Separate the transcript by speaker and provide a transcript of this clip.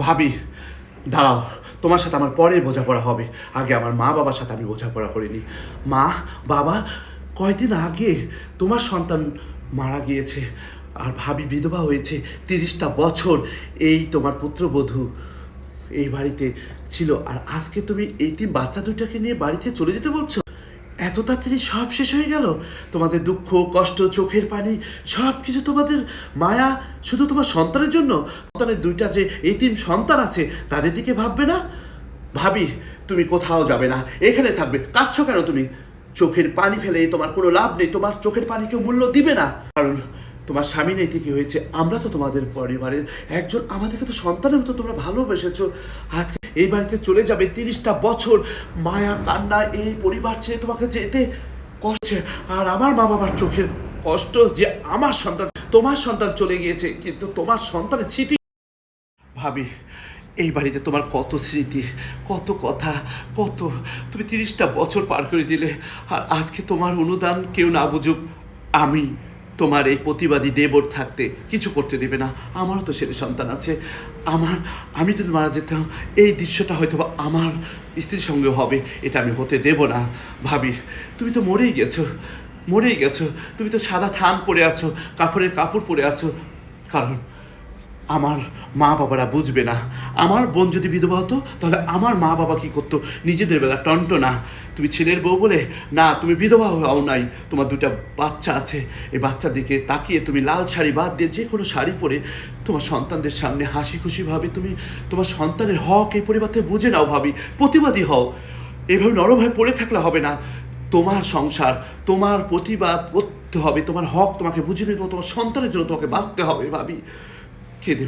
Speaker 1: ভাবি, দাঁড়াও, তোমার সাথে আমার পরে বোঝাপড়া হবে। আগে আমার মা বাবার সাথে আমি বোঝাপড়া করিনি। মা, বাবা, কয়দিন আগে তোমার সন্তান মারা গিয়েছে, আর ভাবি বিধবা হয়েছে। 30টা বছর এই তোমার পুত্রবধূ এই বাড়িতে ছিল, আর আজকে তুমি এই বাচ্চা দুইটাকে নিয়ে বাড়িতে চলে যেতে বলছো? এত তাড়াতাড়ি সব শেষ হয়ে গেল? তোমাদের দুঃখ, কষ্ট, চোখের পানি, সব কিছু তোমাদের মায়া শুধু তোমার সন্তানের জন্য? সন্তানের দুইটা যে এতিম সন্তান আছে তাদের দিকে ভাববে না? ভাবি, তুমি কোথাও যাবে না, এখানে থাকবে। কাঁদছো কেন তুমি? চোখের পানি ফেলে তোমার কোনো লাভ নেই, তোমার চোখের পানি কেউ মূল্য দিবে না। কারণ তোমার স্বামী নেই কি হয়েছে, আমরা তো তোমাদের পরিবারের একজন, আমাদেরকে তো সন্তানের মতো তোমরা ভালোবেসেছো। আজকে এই বাড়িতে চলে যাবে, 30টা বছর মায়া কান্না এই পরিবার ছেড়ে তোমাকে যেতে কষ্টে। আর আমার মা বাবার চোখের কষ্ট যে আমার সন্তান, তোমার সন্তান চলে গিয়েছে, কিন্তু তোমার সন্তানের স্মৃতি। ভাবি, এই বাড়িতে তোমার কত স্মৃতি, কত কথা, কত, তুমি 30টা বছর পার করে দিলে। আর আজকে তোমার অনুদান কেউ না বুঝুক, আমি তোমার এই প্রতিবাদী দেবর থাকতে কিছু করতে দেবে না। আমারও তো ছেলে সন্তান আছে। আমি যদি মারা যেতাম, এই দৃশ্যটা হয়তো বা আমার স্ত্রীর সঙ্গে হবে, এটা আমি হতে দেব না। ভাবি, তুমি তো মরেই গেছো। তুমি তো সাদা থান পরে আছো, কাপড়ের কাপড় পরে আছো। কারণ আমার মা বাবারা বুঝবে না। আমার বোন যদি বিধবা হতো, তাহলে আমার মা বাবা কী করতো? নিজেদের বেলা টন্টনা। তুমি ছেলের বউ বলে না, তুমি বিধবা হও নাই, তোমার দুটা বাচ্চা আছে। এই বাচ্চার দিকে তাকিয়ে তুমি লাল শাড়ি বাদ দিয়ে যে কোনো শাড়ি পরে তোমার সন্তানদের সামনে হাসি খুশিভাবে তুমি তোমার সন্তানের হক এই পরিবার থেকে বুঝে নাও। ভাবি, প্রতিবাদী হও। এভাবে নরমভাবে পড়ে থাকলে হবে না। তোমার সংসার, তোমার প্রতিবাদ করতে হবে, তোমার হক তোমাকে বুঝে নিতে হবে, তোমার সন্তানের জন্য তোমাকে বাঁচতে হবে। ভাবি, খেদে